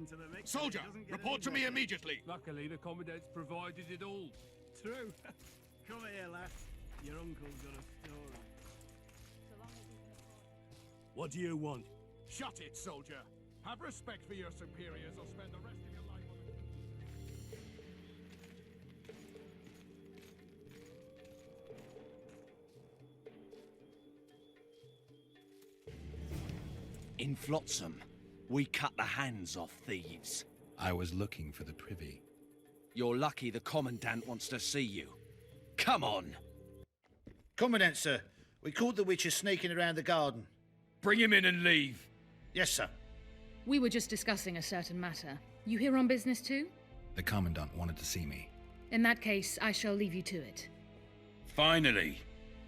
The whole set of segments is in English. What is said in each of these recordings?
into the mix. Soldier, report to me immediately. Luckily, the Commandant's provided it all. True. Come here, lass. Your uncle's got a story. What do you want? Shut it, soldier. Have respect for your superiors or spend the rest of your life on In Flotsam, we cut the hands off thieves. I was looking for the privy. You're lucky the Commandant wants to see you. Come on! Commandant, sir. We caught the witches sneaking around the garden. Bring him in and leave. Yes, sir. We were just discussing a certain matter. You here on business too? The Commandant wanted to see me. In that case, I shall leave you to it. Finally!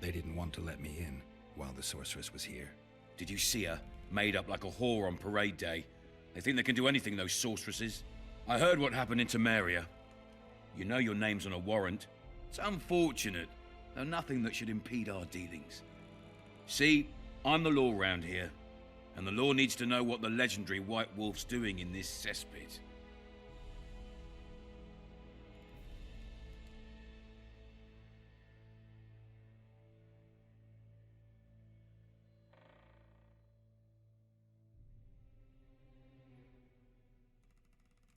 They didn't want to let me in while the sorceress was here. Did you see her? Made up like a whore on parade day. They think they can do anything, those sorceresses. I heard what happened in Temeria. You know your name's on a warrant. It's unfortunate, though nothing that should impede our dealings. See, I'm the law round here, and the law needs to know what the legendary White Wolf's doing in this cesspit.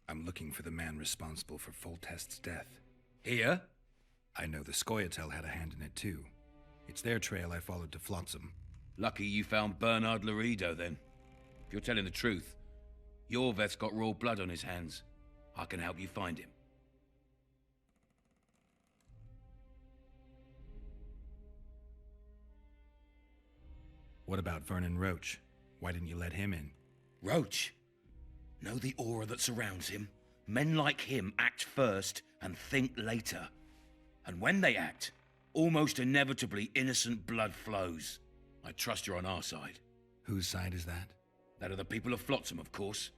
I'm looking for the man responsible for Foltest's death. Here? I know the Scoia'tael had a hand in it too. It's their trail I followed to Flotsam. Lucky you found Bernard Laredo, then. If you're telling the truth, Yorveth's got raw blood on his hands. I can help you find him. What about Vernon Roach? Why didn't you let him in? Roach? Know the aura that surrounds him? Men like him act first and think later. And when they act, almost inevitably innocent blood flows. I trust you're on our side. Whose side is that? That of the people of Flotsam, of course.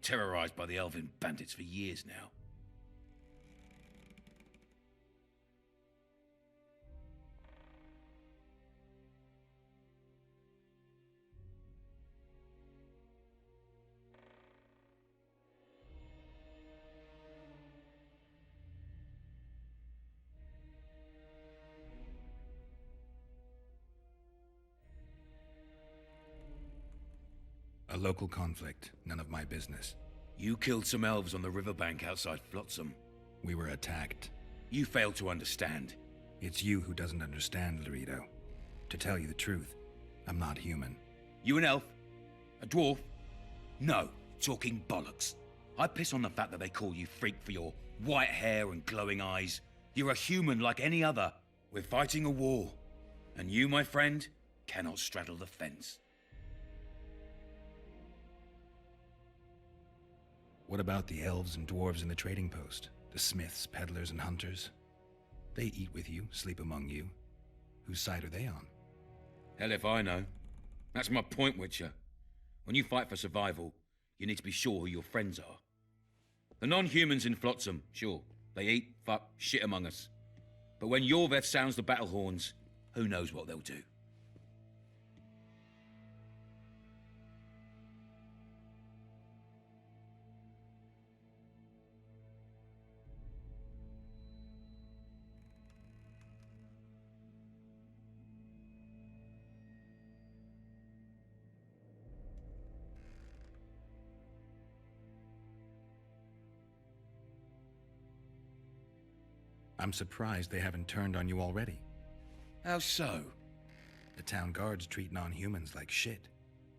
Terrorized by the elven bandits for years now. A local conflict, none of my business. You killed some elves on the riverbank outside Flotsam. We were attacked. You failed to understand. It's you who doesn't understand, Laredo. To tell you the truth, I'm not human. You an elf? A dwarf? No, talking bollocks. I piss on the fact that they call you freak for your white hair and glowing eyes. You're a human like any other. We're fighting a war. And you, my friend, cannot straddle the fence. What about the elves and dwarves in the trading post? The smiths, peddlers, and hunters? They eat with you, sleep among you. Whose side are they on? Hell if I know. That's my point, Witcher. When you fight for survival, you need to be sure who your friends are. The non-humans in Flotsam, sure. They eat, fuck, shit among us. But when Yorveth sounds the battle horns, who knows what they'll do. I'm surprised they haven't turned on you already. How so? The town guards treat non-humans like shit.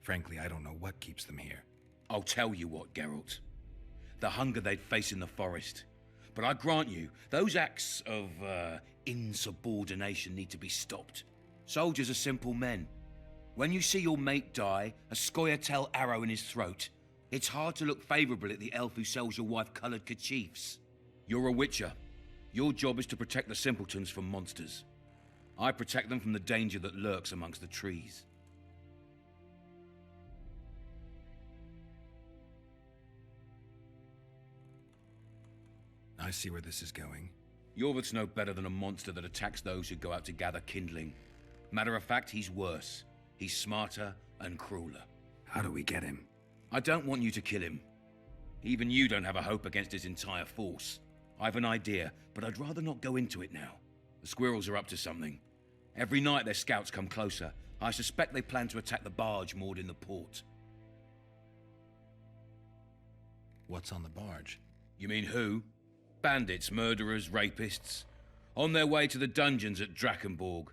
Frankly, I don't know what keeps them here. I'll tell you what, Geralt. The hunger they'd face in the forest. But I grant you, those acts of, insubordination need to be stopped. Soldiers are simple men. When you see your mate die, a Scoia'tael arrow in his throat, it's hard to look favorably at the elf who sells your wife colored kerchiefs. You're a witcher. Your job is to protect the simpletons from monsters. I protect them from the danger that lurks amongst the trees. I see where this is going. Yorveth's no better than a monster that attacks those who go out to gather kindling. Matter of fact, he's worse. He's smarter and crueler. How do we get him? I don't want you to kill him. Even you don't have a hope against his entire force. I have an idea, but I'd rather not go into it now. The squirrels are up to something. Every night their scouts come closer. I suspect they plan to attack the barge moored in the port. What's on the barge? You mean who? Bandits, murderers, rapists. On their way to the dungeons at Drakenborg.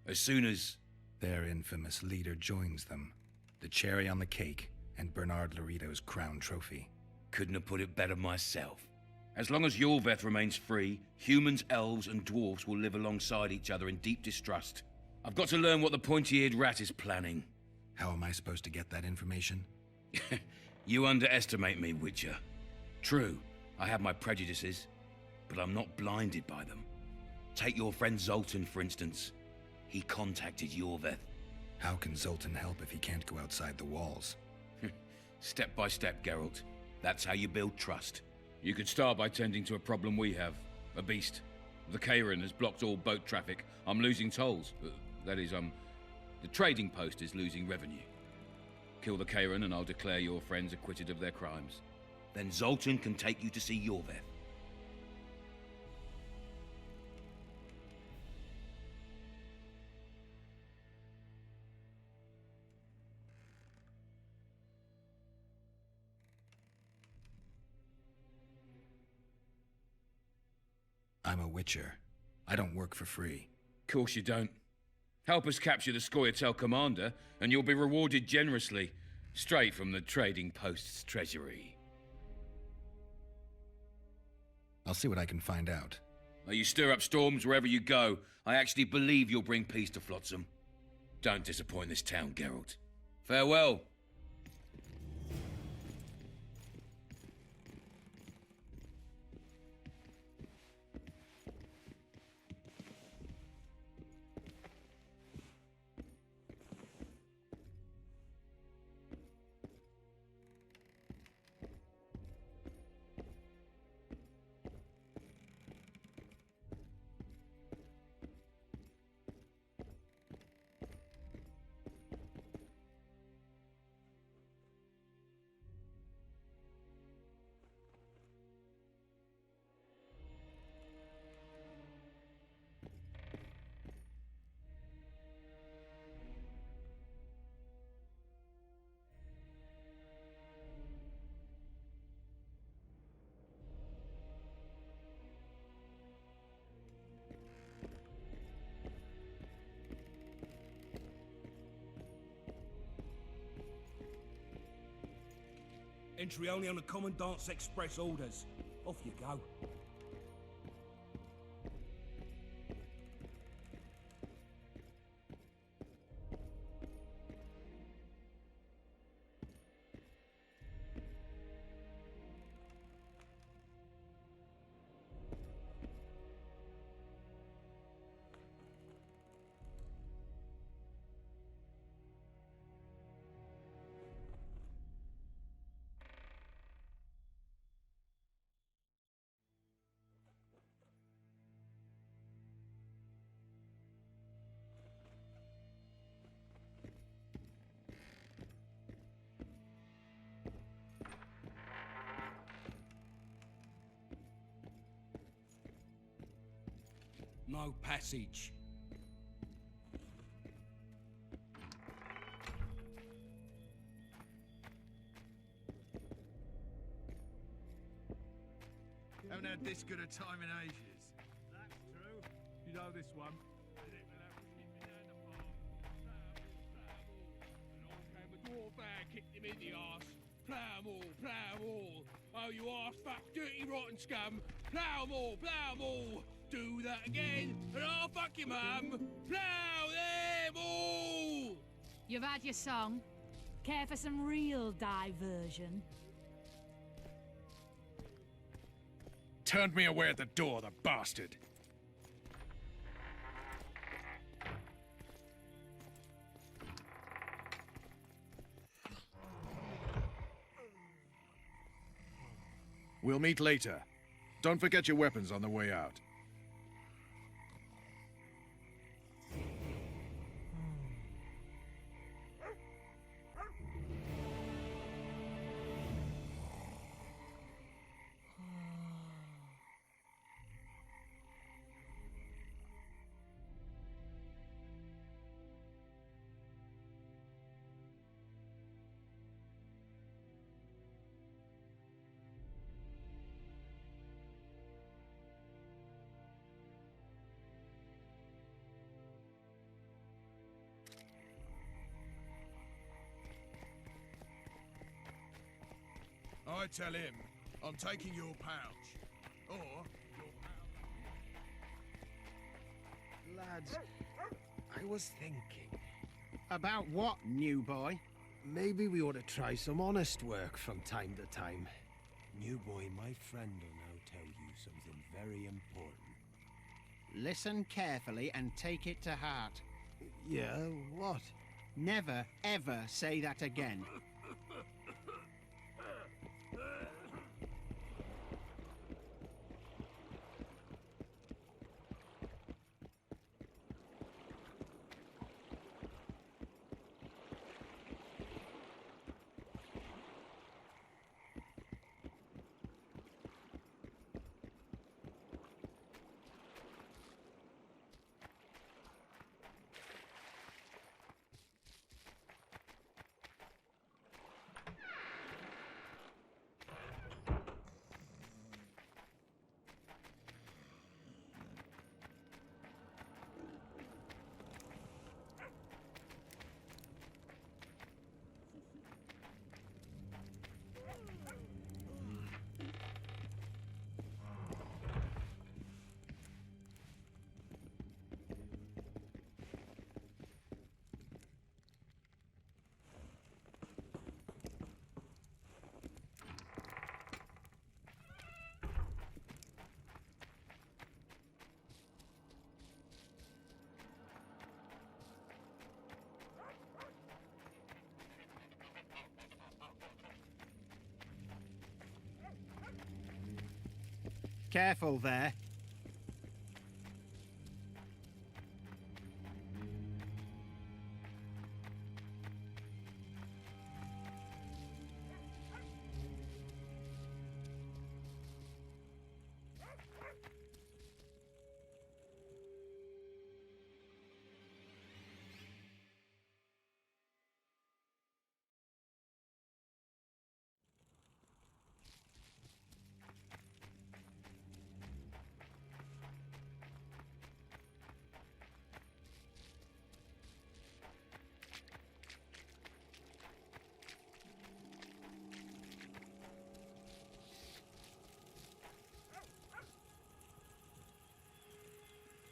As soon as... Their infamous leader joins them. The cherry on the cake, and Bernard Laurito's crown trophy. Couldn't have put it better myself. As long as Yorveth remains free, humans, elves, and dwarves will live alongside each other in deep distrust. I've got to learn what the pointy-eared rat is planning. How am I supposed to get that information? You underestimate me, Witcher. True, I have my prejudices, but I'm not blinded by them. Take your friend Zoltan, for instance. He contacted Yorveth. How can Zoltan help if he can't go outside the walls? Step by step, Geralt. That's how you build trust. You could start by tending to a problem we have. A beast. The Kayran has blocked all boat traffic. I'm losing tolls. That is, the trading post is losing revenue. Kill the Kayran and I'll declare your friends acquitted of their crimes. Then Zoltan can take you to see Yorveth. I'm a Witcher. I don't work for free. Course you don't. Help us capture the Scoia'tael commander, and you'll be rewarded generously, straight from the trading post's treasury. I'll see what I can find out. You stir up storms wherever you go. I actually believe you'll bring peace to Flotsam. Don't disappoint this town, Geralt. Farewell. Entry only on the Commandant's express orders. Off you go. No passage. Haven't had this good a time in ages. That's true. You know this one. Kicked him in the arse. Plough 'em all, plough 'em all. Oh, you arse fuck, dirty rotten scum. Plough 'em all, plough 'em all. Do that again, and I'll fuck your mum. Plough them all. You've had your song. Care for some real diversion? Turned me away at the door, the bastard. We'll meet later. Don't forget your weapons on the way out. I tell him I'm taking your pouch. Or your Lads, I was thinking. About what, new boy? Maybe we ought to try some honest work from time to time. New boy, my friend will now tell you something very important. Listen carefully and take it to heart. Yeah, what? Never, ever say that again. Careful there.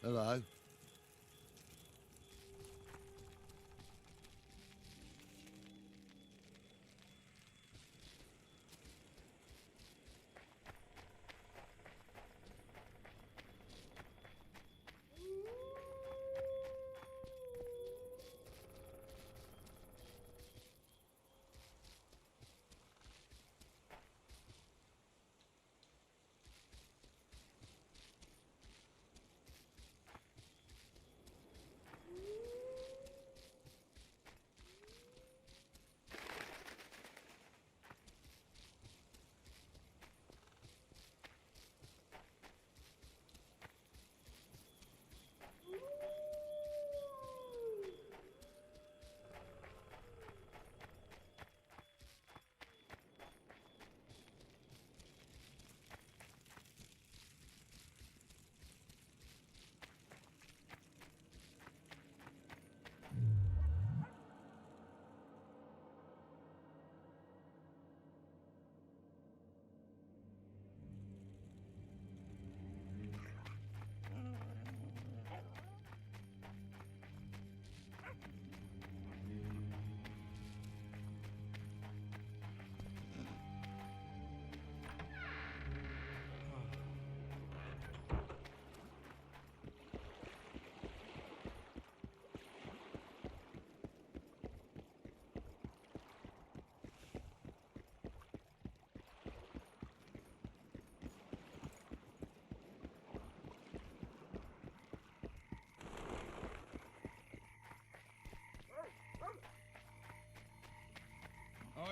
Hello.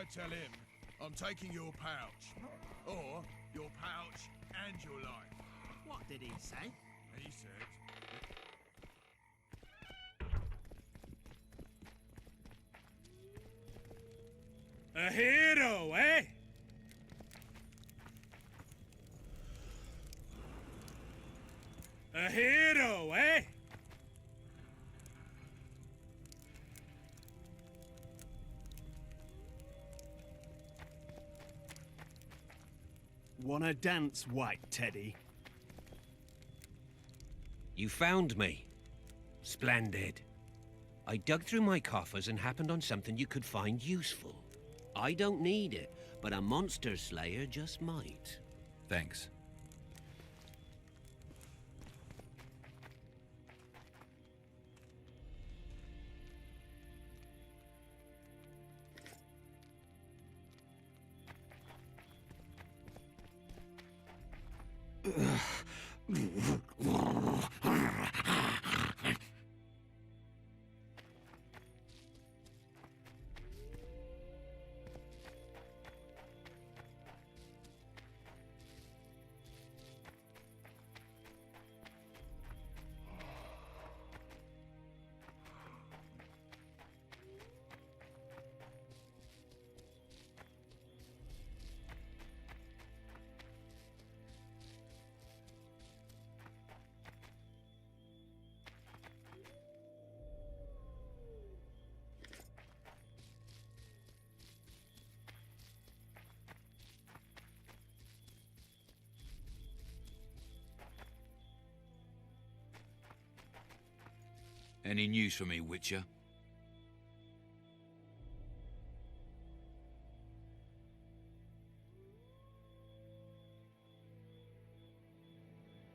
I tell him I'm taking your pouch. Or your pouch and your life. What did he say? He said... A hero, eh? A hero, eh? Wanna dance, White Teddy? You found me. Splendid. I dug through my coffers and happened on something you could find useful. I don't need it, but a monster slayer just might. Thanks. Any news for me, Witcher?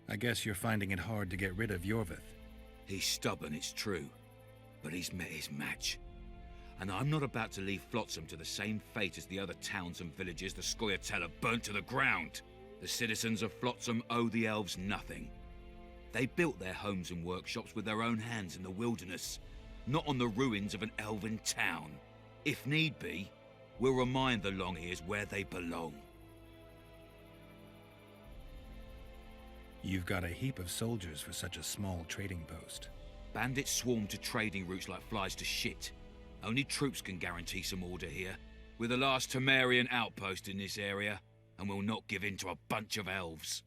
I guess you're finding it hard to get rid of Yorvith. He's stubborn, it's true. But he's met his match. And I'm not about to leave Flotsam to the same fate as the other towns and villages the Scoia'tael burnt to the ground. The citizens of Flotsam owe the elves nothing. They built their homes and workshops with their own hands in the wilderness, not on the ruins of an elven town. If need be, we'll remind the Long-Ears where they belong. You've got a heap of soldiers for such a small trading post. Bandits swarm to trading routes like flies to shit. Only troops can guarantee some order here. We're the last Temerian outpost in this area, and we'll not give in to a bunch of elves.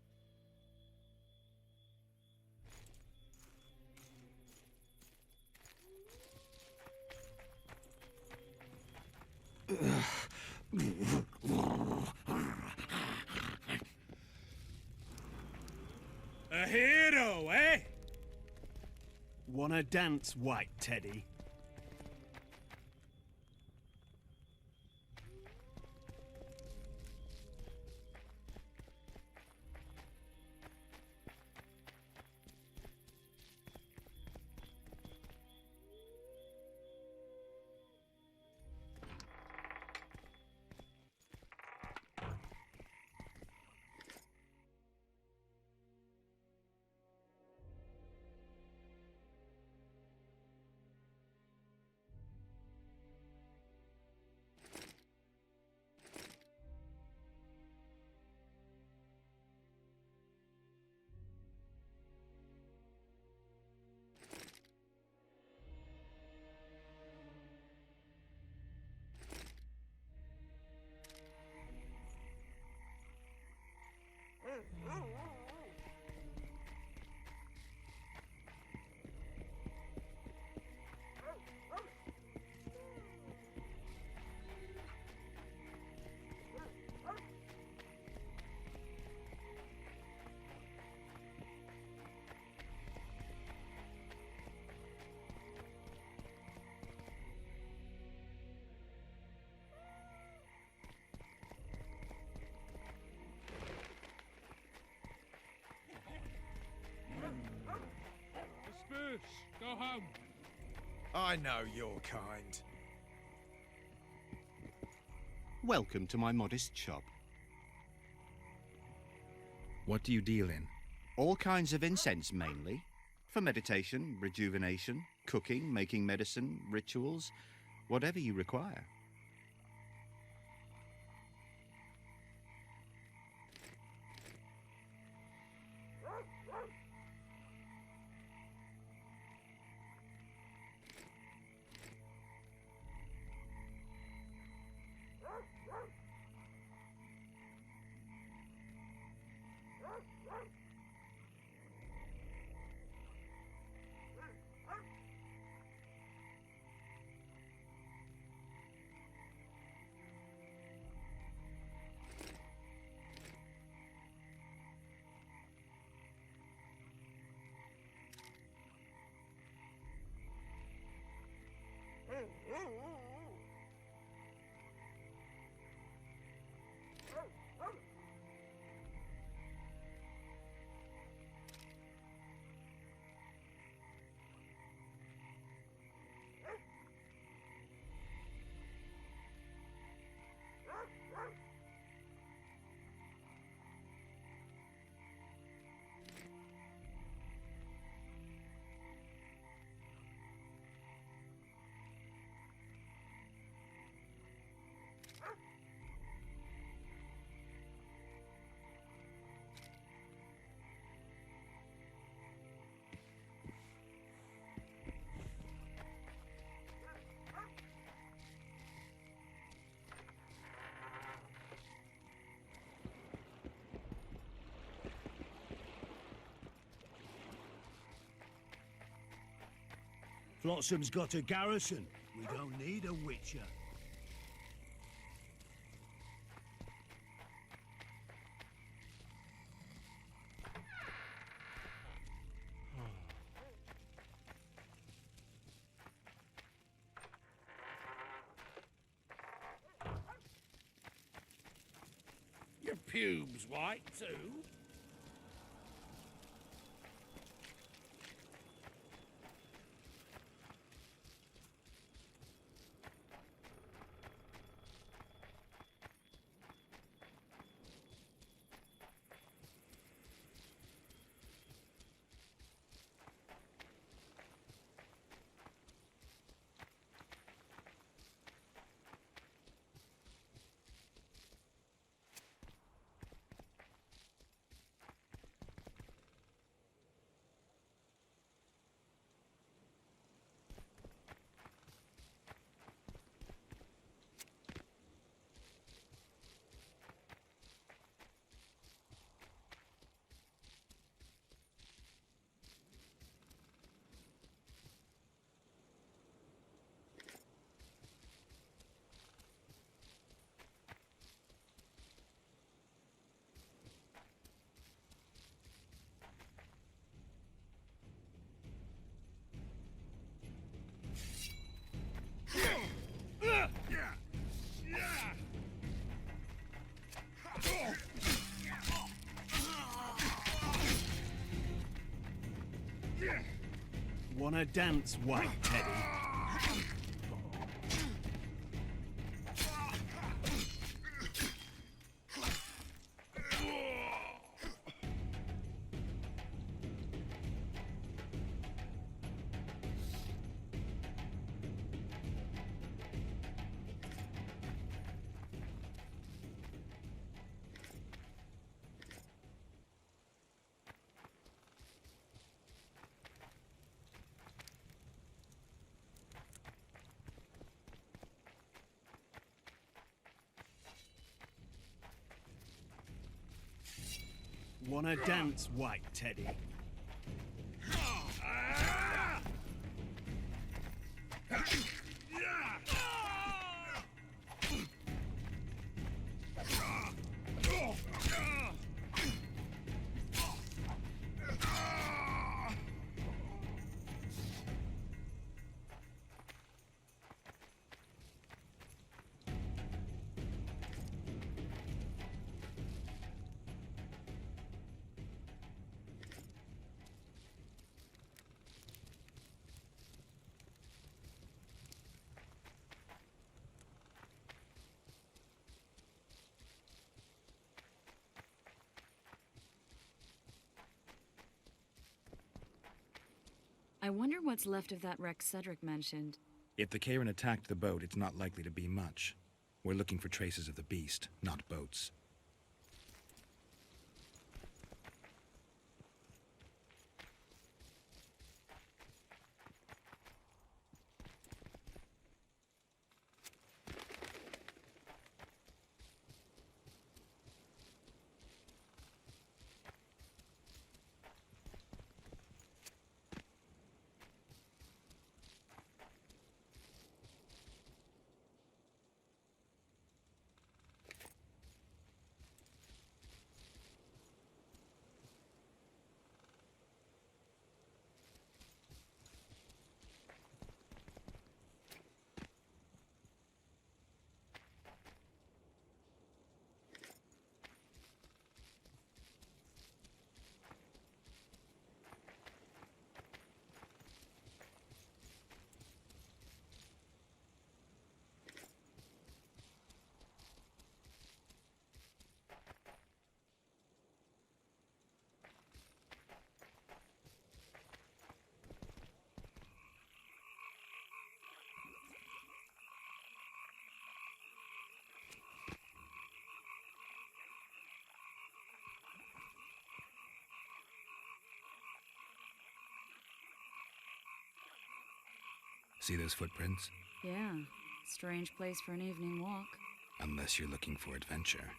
A hero, eh? Wanna dance, White Teddy? Disperse! Go home! I know your kind. Welcome to my modest shop. What do you deal in? All kinds of incense mainly. For meditation, rejuvenation, cooking, making medicine, rituals, whatever you require. Flotsam's got a garrison. We don't need a witcher. Your pubes white too? Wanna dance, White Teddy? Wanna dance, White Teddy? I wonder what's left of that wreck Cedric mentioned. If the Kayran attacked the boat, it's not likely to be much. We're looking for traces of the beast, not boats. See those footprints? Yeah, strange place for an evening walk. Unless you're looking for adventure.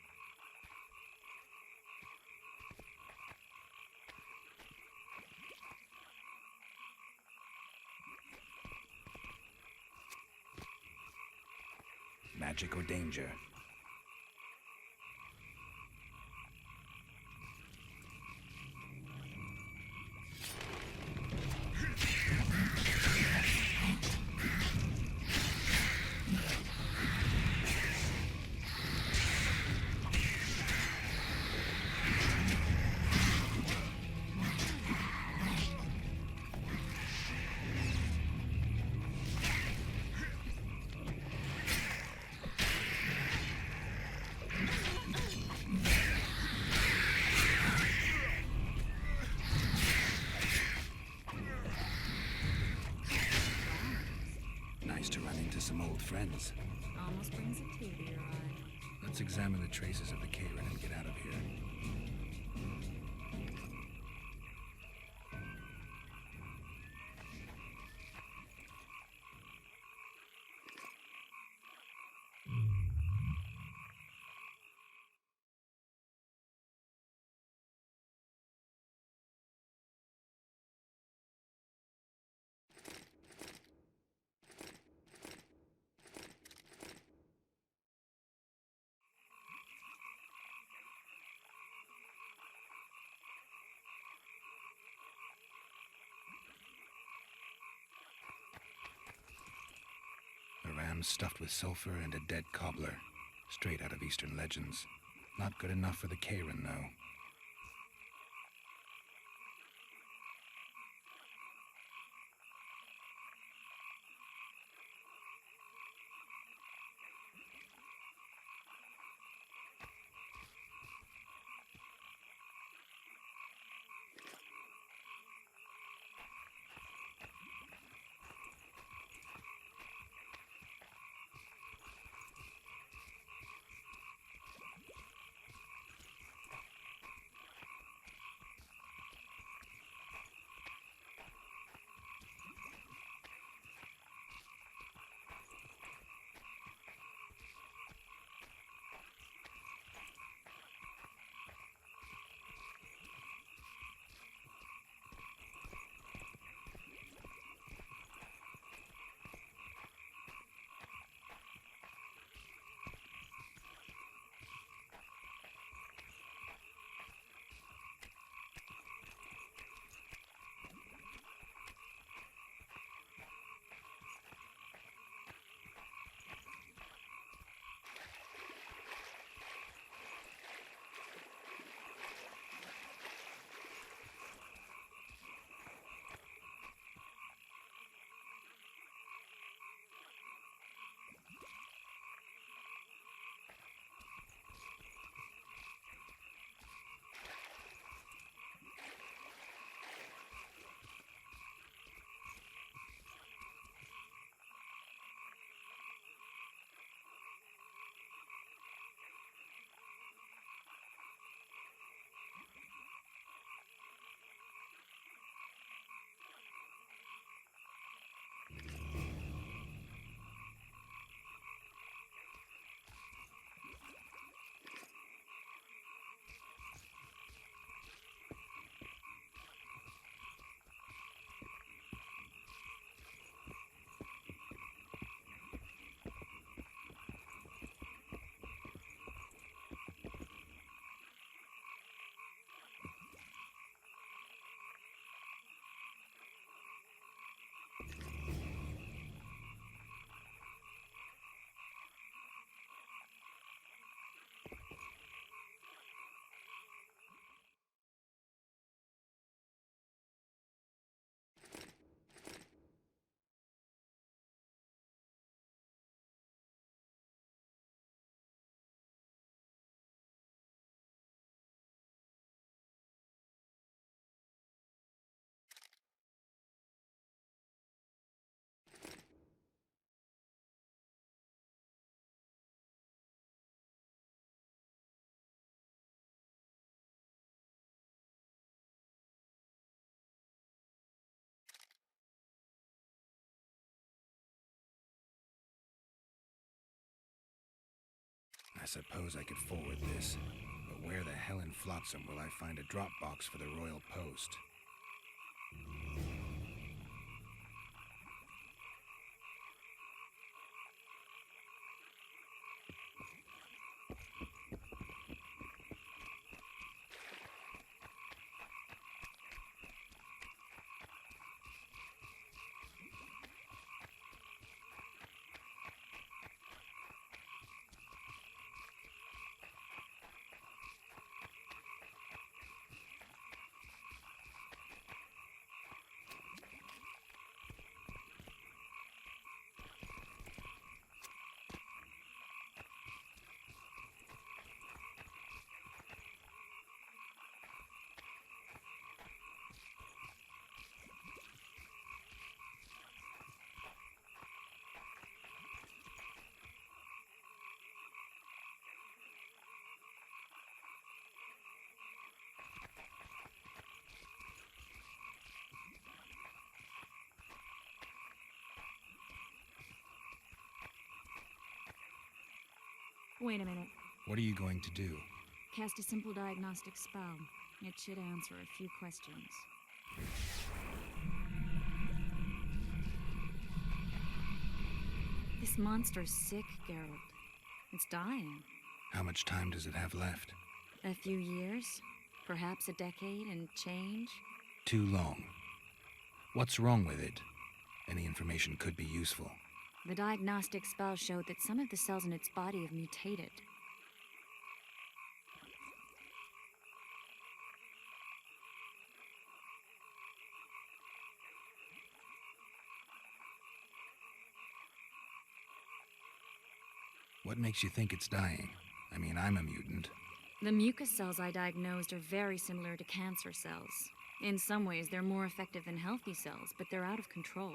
magic or danger. Nice to run into some old friends. Almost brings a tear to your eye. Let's examine the traces of the Kayran and get out of here. A ram stuffed with sulfur and a dead cobbler. Straight out of Eastern legends. Not good enough for the Kayran, though. I suppose I could forward this, but where the hell in Flotsam will I find a drop box for the Royal Post? Wait a minute. What are you going to do? Cast a simple diagnostic spell. It should answer a few questions. This monster's sick, Geralt. It's dying. How much time does it have left? A few years? Perhaps a decade and change? Too long. What's wrong with it? Any information could be useful. The diagnostic spell showed that some of the cells in its body have mutated. What makes you think it's dying? I mean, I'm a mutant. The mucus cells I diagnosed are very similar to cancer cells. In some ways, they're more effective than healthy cells, but they're out of control.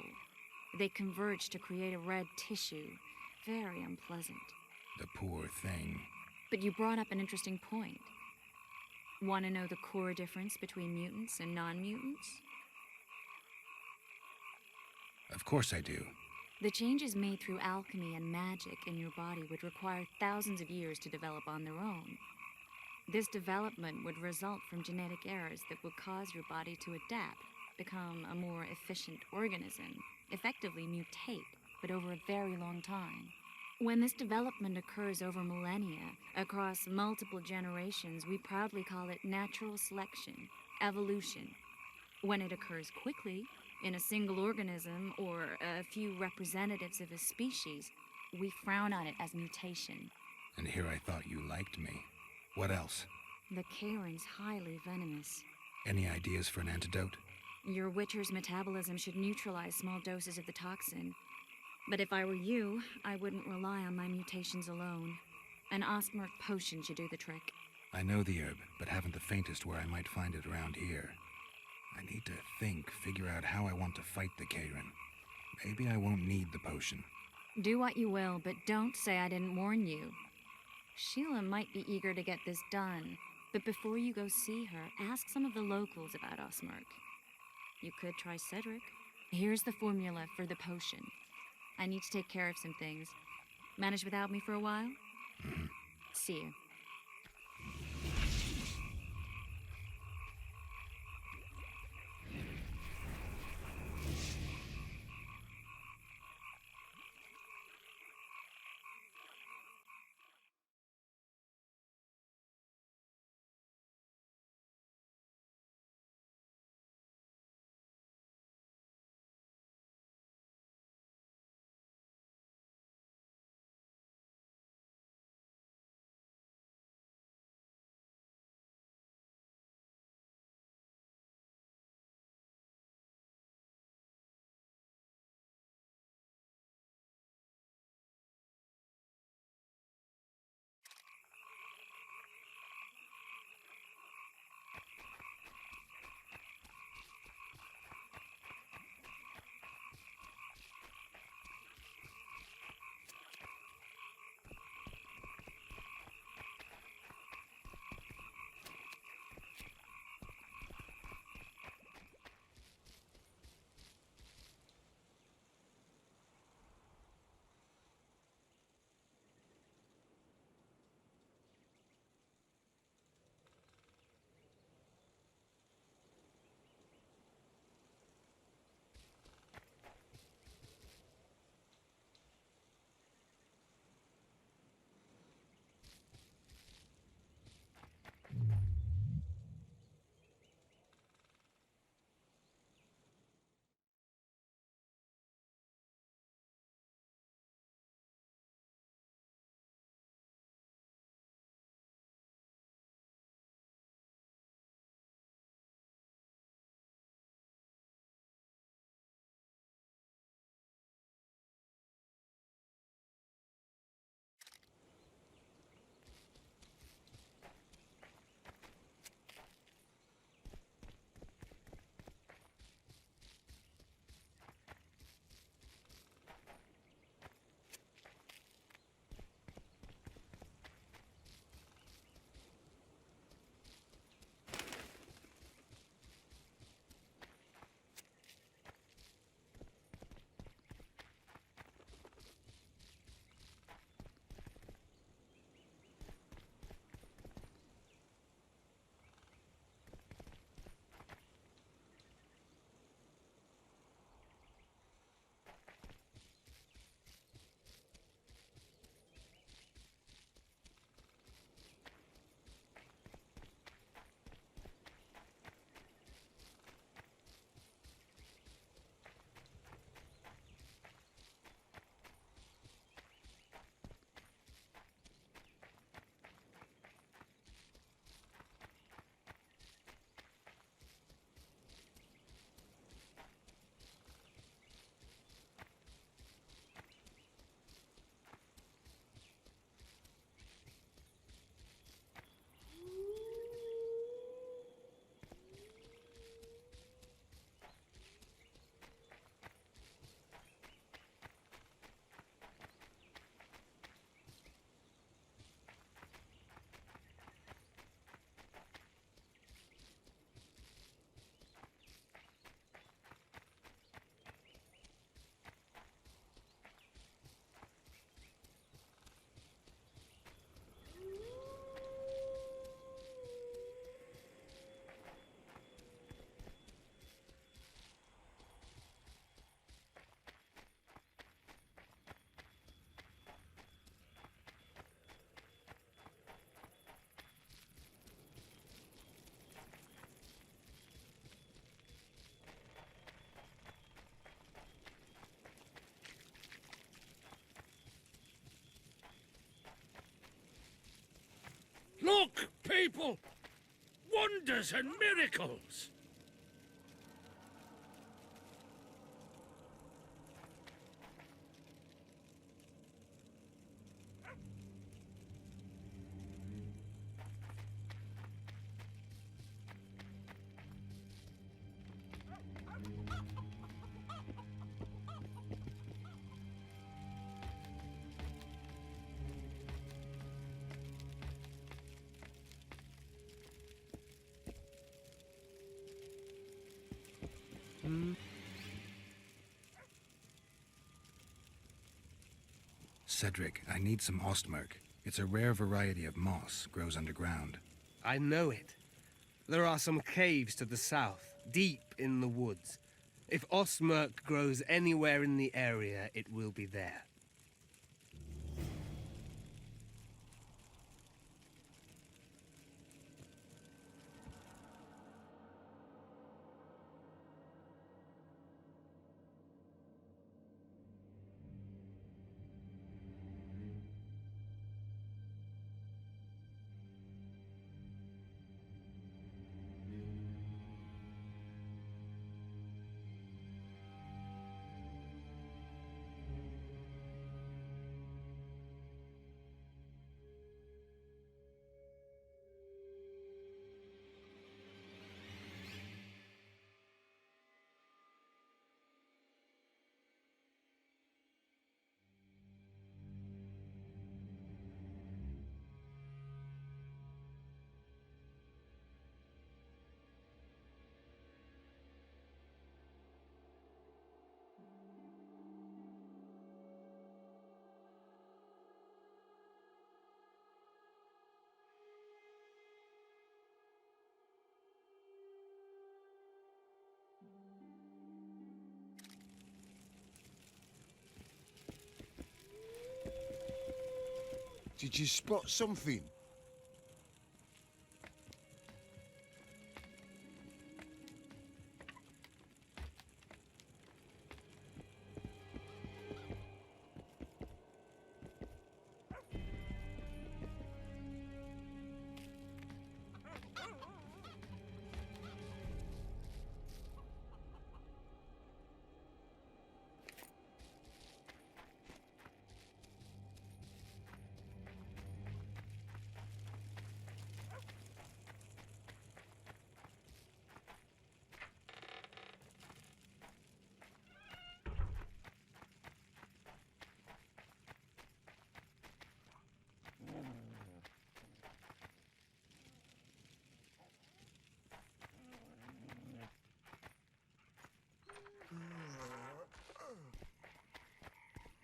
They converge to create a red tissue. Very unpleasant. The poor thing. But you brought up an interesting point. Want to know the core difference between mutants and non-mutants? Of course I do. The changes made through alchemy and magic in your body would require thousands of years to develop on their own. This development would result from genetic errors that would cause your body to adapt, become a more efficient organism, effectively mutate, but over a very long time. When this development occurs over millennia, across multiple generations, we proudly call it natural selection, evolution. When it occurs quickly, in a single organism or a few representatives of a species, we frown on it as mutation. And here I thought you liked me. What else? The Kayran's highly venomous. Any ideas for an antidote? Your Witcher's metabolism should neutralize small doses of the toxin. But if I were you, I wouldn't rely on my mutations alone. An Ostmark potion should do the trick. I know the herb, but haven't the faintest where I might find it around here. I need to think, figure out how I want to fight the Kayran. Maybe I won't need the potion. Do what you will, but don't say I didn't warn you. Sheila might be eager to get this done, but before you go see her, ask some of the locals about Ostmark. You could try Cedric. Here's the formula for the potion. I need to take care of some things. Manage without me for a while? See you. people! Wonders and miracles! Cedric, I need some ostmerk. It's a rare variety of moss, grows underground. I know it. There are some caves to the south, deep in the woods. If ostmerk grows anywhere in the area, it will be there. Did you spot something?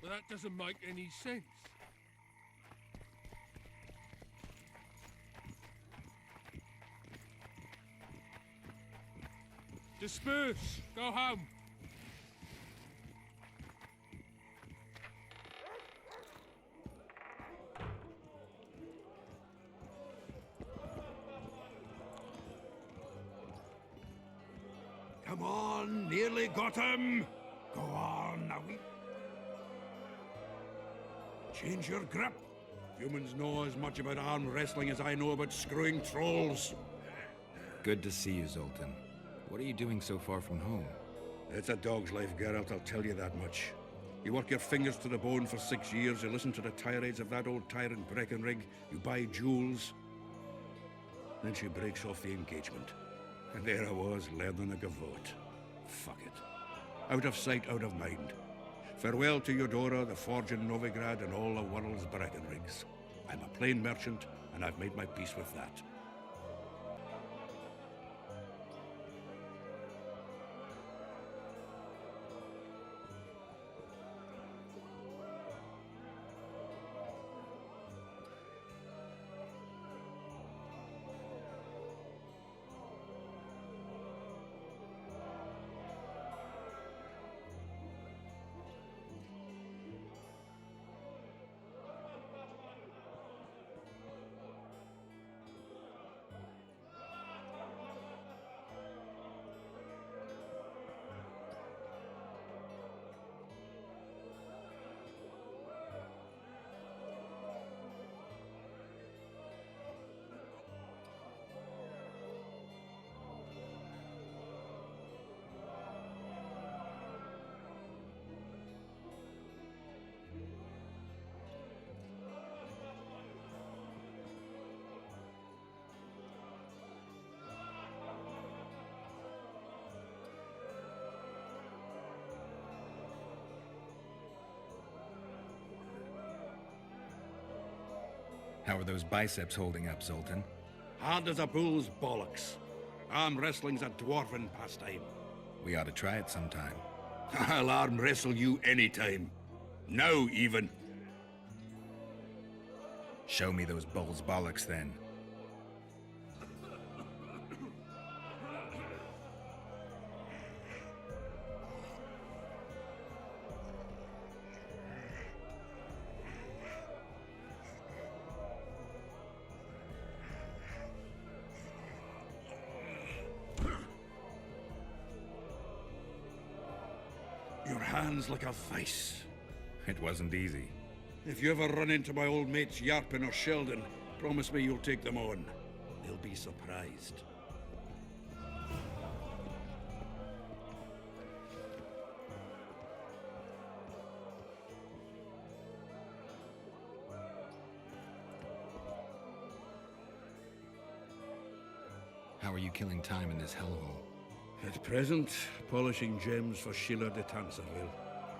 Well, that doesn't make any sense. Disperse! Go home! Come on, nearly got him. Go on, now we... Change your grip. Humans know as much about arm wrestling as I know about screwing trolls. Good to see you, Zoltan. What are you doing so far from home? It's a dog's life, Geralt, I'll tell you that much. You work your fingers to the bone for 6 years, you listen to the tirades of that old tyrant Breckenrig, you buy jewels. Then she breaks off the engagement. And there I was, learning a gavotte. Fuck it. Out of sight, out of mind. Farewell to Eudora, the forge in Novigrad, and all the world's Breckenrigs. I'm a plain merchant, and I've made my peace with that. How are those biceps holding up, Zoltan? Hard as a bull's bollocks. Arm wrestling's a dwarven pastime. We ought to try it sometime. I'll arm wrestle you anytime. Now, even. Show me those bull's bollocks, then. Your hand's like a vice. It wasn't easy. If you ever run into my old mates Yarpin or Sheldon, promise me you'll take them on. They'll be surprised. How are you killing time in this hellhole? At present, polishing gems for Sheila de Tanserville.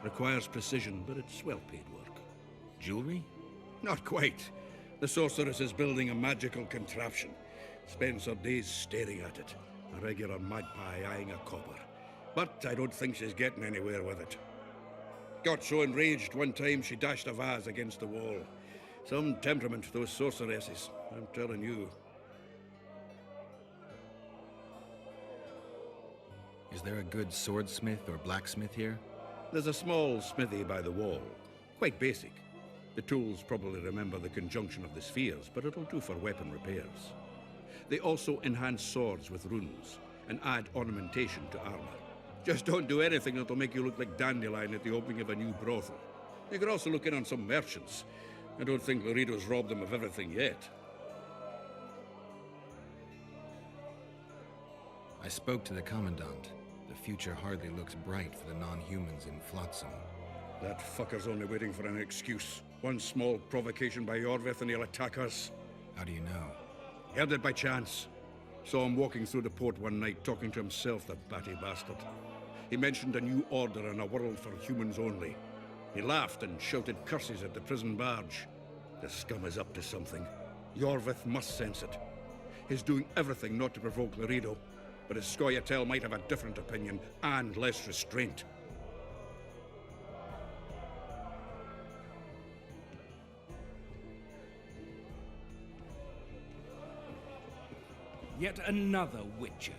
Requires precision, but it's well-paid work. Jewelry? Not quite. The sorceress is building a magical contraption. Spends her days staring at it. A regular magpie eyeing a copper. But I don't think she's getting anywhere with it. Got so enraged one time she dashed a vase against the wall. Some temperament, those sorceresses, I'm telling you. Is there a good swordsmith or blacksmith here? There's a small smithy by the wall. Quite basic. The tools probably remember the conjunction of the spheres, but it'll do for weapon repairs. They also enhance swords with runes, and add ornamentation to armor. Just don't do anything that'll make you look like Dandelion at the opening of a new brothel. You could also look in on some merchants. I don't think Laredo's robbed them of everything yet. I spoke to the Commandant. The future hardly looks bright for the non-humans in Flotsam. That fucker's only waiting for an excuse. One small provocation by Yorvith and he'll attack us. How do you know? Heard it by chance. Saw him walking through the port one night, talking to himself, the batty bastard. He mentioned a new order and a world for humans only. He laughed and shouted curses at the prison barge. The scum is up to something. Yorvith must sense it. He's doing everything not to provoke Laredo, but his Scoia'tael might have a different opinion and less restraint. Yet another Witcher.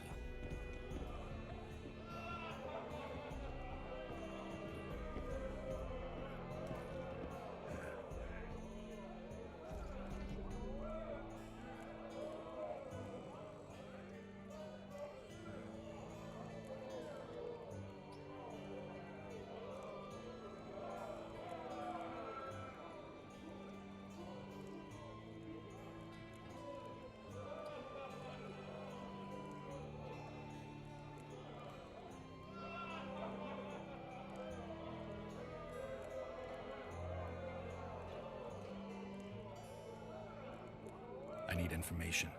I need information.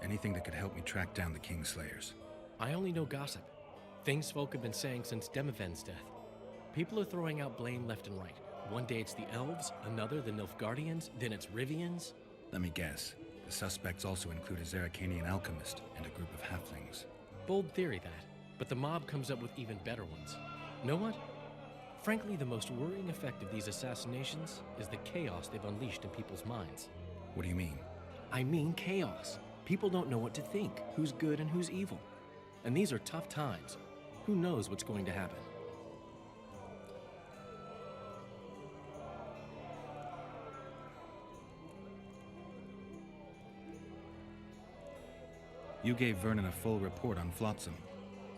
Anything that could help me track down the Kingslayers. I only know gossip. Things folk have been saying since Demiven's death. People are throwing out blame left and right. One day it's the elves, another the Nilfgaardians, then it's Rivians. Let me guess. The suspects also include a Zerrikanian alchemist and a group of halflings. Bold theory, that. But the mob comes up with even better ones. Know what? Frankly, the most worrying effect of these assassinations is the chaos they've unleashed in people's minds. What do you mean? I mean chaos. People don't know what to think, who's good and who's evil. And these are tough times. Who knows what's going to happen? You gave Vernon a full report on Flotsam.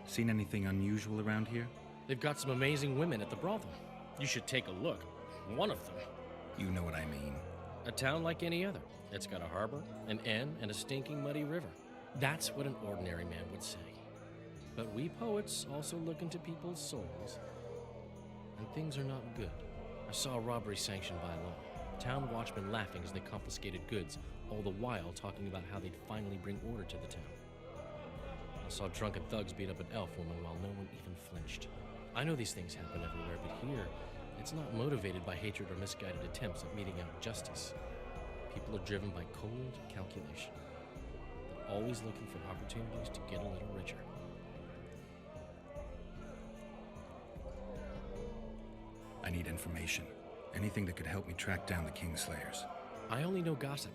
Seen anything unusual around here? They've got some amazing women at the brothel. You should take a look. One of them. You know what I mean. A town like any other. It's got a harbor, an inn, and a stinking muddy river. That's what an ordinary man would say. But we poets also look into people's souls. And things are not good. I saw a robbery sanctioned by law. Town watchmen laughing as they confiscated goods, all the while talking about how they'd finally bring order to the town. I saw drunken thugs beat up an elf woman while no one even flinched. I know these things happen everywhere, but here, it's not motivated by hatred or misguided attempts at meting out justice. People are driven by cold calculation. They're always looking for opportunities to get a little richer. I need information. Anything that could help me track down the Kingslayers. I only know gossip.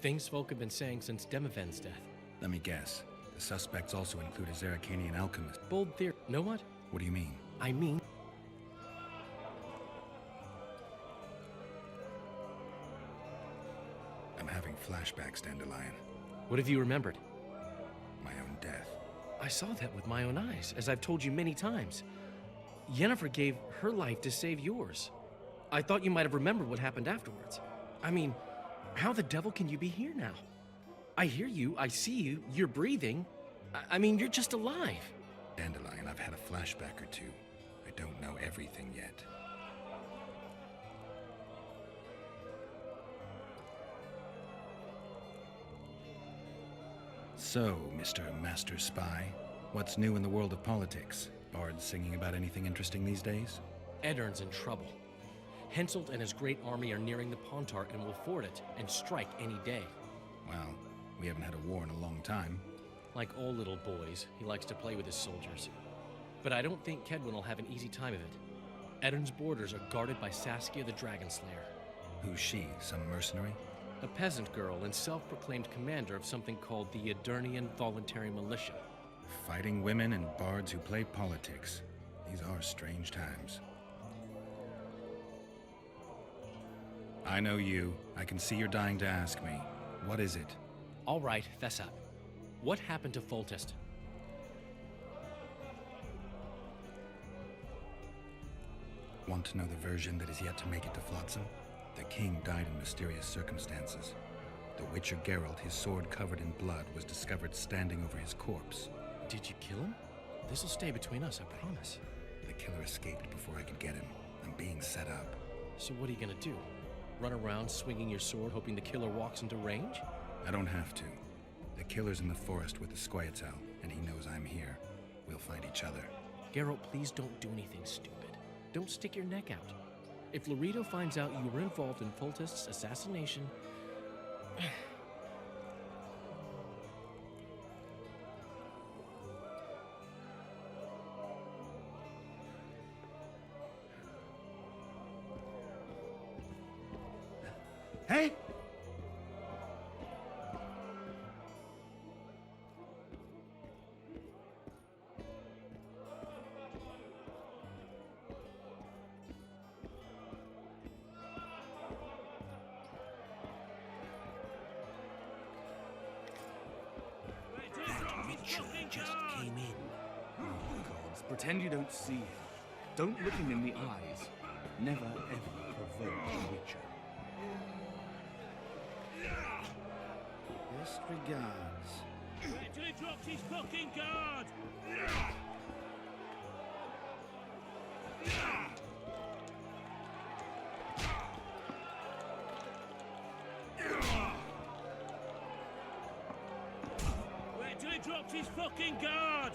Things folk have been saying since Demiven's death. Let me guess. The suspects also include a Zeracanian alchemist. Bold theory. Know what? What do you mean? I mean... I'm having flashbacks, Dandelion. What have you remembered? My own death. I saw that with my own eyes, as I've told you many times. Yennefer gave her life to save yours. I thought you might have remembered what happened afterwards. I mean, how the devil can you be here now? I hear you, I see you, you're breathing. I mean, you're just alive. Dandelion, I've had a flashback or two. I don't know everything yet. So, Mr. Master Spy, what's new in the world of politics? Bards singing about anything interesting these days? Eddern's in trouble. Henselt and his great army are nearing the Pontar and will ford it and strike any day. Well, we haven't had a war in a long time. Like all little boys, he likes to play with his soldiers. But I don't think Kedwin will have an easy time of it. Eddern's borders are guarded by Saskia the Dragon Slayer. Who's she? Some mercenary? A peasant girl and self-proclaimed commander of something called the Edirnian Voluntary Militia. Fighting women and bards who play politics. These are strange times. I know you. I can see you're dying to ask me. What is it? All right, fess up. What happened to Foltest? Want to know the version that is yet to make it to Flotsam? The king died in mysterious circumstances. The Witcher Geralt, his sword covered in blood, was discovered standing over his corpse. Did you kill him? This'll stay between us, I promise. The killer escaped before I could get him. I'm being set up. So what are you gonna do? Run around swinging your sword hoping the killer walks into range? I don't have to. The killer's in the forest with the Squietal, and he knows I'm here. We'll find each other. Geralt, please don't do anything stupid. Don't stick your neck out. If Loreto finds out you were involved in Foltest's assassination... Hey! Mitchell just came in. Gods, pretend you don't see him. Don't look him in the eyes. Never ever provoke a Witcher. Best regards. Wait till he drops his fucking guard! Wait till he drops his fucking guard!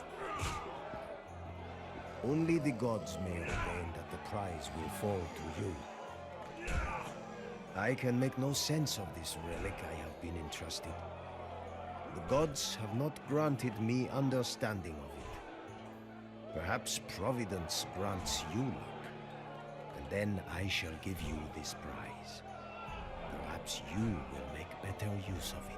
Only the gods may ordain that the prize will fall to you. I can make no sense of this relic I have been entrusted. The gods have not granted me understanding of it. Perhaps Providence grants you luck, and then I shall give you this prize. Perhaps you will make better use of it.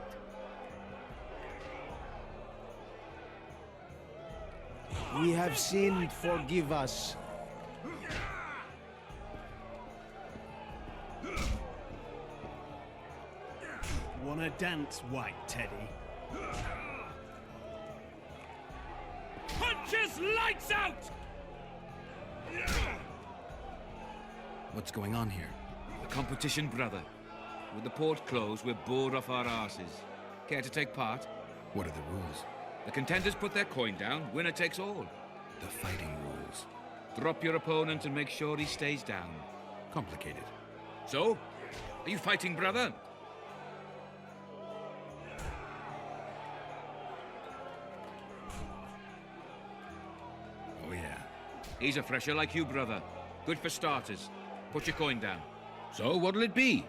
We have sinned, forgive us. Wanna dance, white teddy? Punch his lights out! What's going on here? A competition, brother. With the port closed, we're bored off our asses. Care to take part? What are the rules? The contenders put their coin down, winner takes all. The fighting rules. Drop your opponent and make sure he stays down. Complicated. So? Are you fighting, brother? Oh, yeah. He's a fresher like you, brother. Good for starters. Put your coin down. So, what'll it be?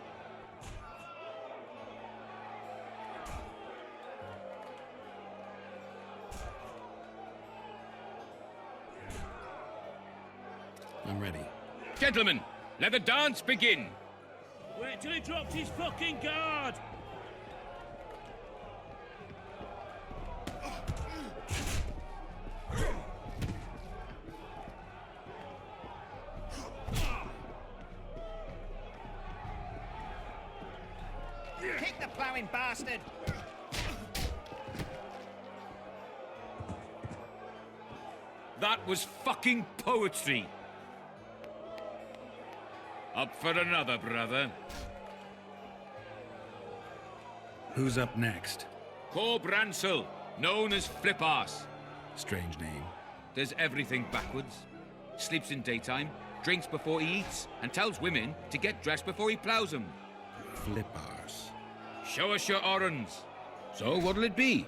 I'm ready. Gentlemen, let the dance begin. Wait till he drops his fucking guard! Kick the ploughing bastard! That was fucking poetry. Up for another, brother. Who's up next? Corb Ransel, known as Flip-Arse. Strange name. Does everything backwards. Sleeps in daytime, drinks before he eats, and tells women to get dressed before he ploughs them. Flip-Arse. Show us your orans. So what'll it be?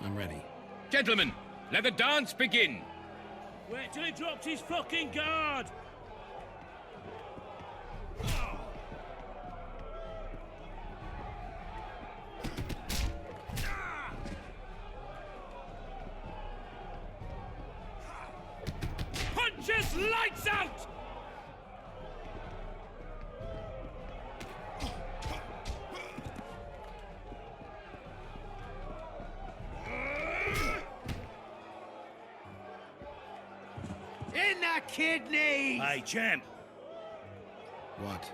I'm ready. Gentlemen, let the dance begin. Wait till he drops his fucking guard! Punches lights out! In the kidney! Hey, champ. What?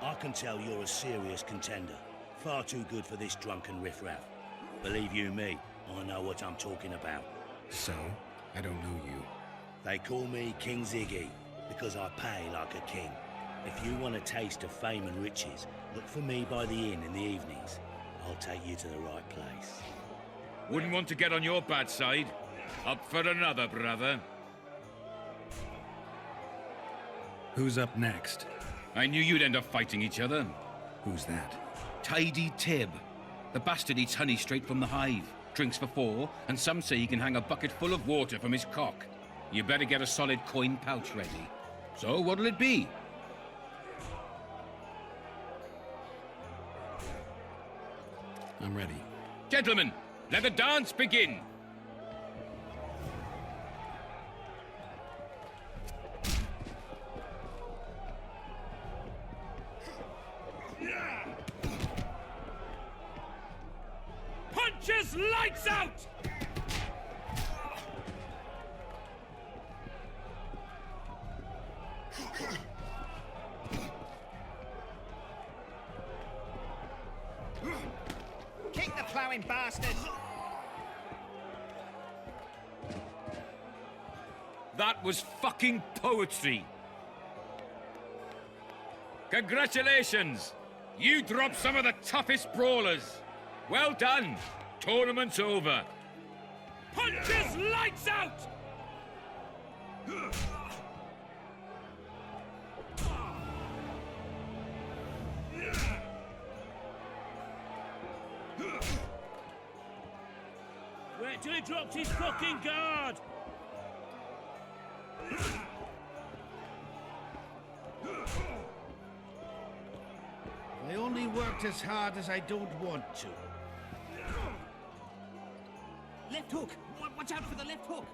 I can tell you're a serious contender. Far too good for this drunken riffraff. Believe you me, I know what I'm talking about. So? I don't know you. They call me King Ziggy, because I pay like a king. If you want a taste of fame and riches, look for me by the inn in the evenings. I'll take you to the right place. Wouldn't want to get on your bad side. Up for another, brother. Who's up next? I knew you'd end up fighting each other. Who's that? Tidy Tib. The bastard eats honey straight from the hive, drinks for 4, and some say he can hang a bucket full of water from his cock. You better get a solid coin pouch ready. So what'll it be? I'm ready. Gentlemen, let the dance begin. Punches lights out! Kick the ploughing bastard! That was fucking poetry. Congratulations! You dropped some of the toughest brawlers. Well done. Tournament's over. Punches lights out! Wait till he drops his fucking guard! I only worked as hard as I don't want to. Left hook! Watch out for the left hook!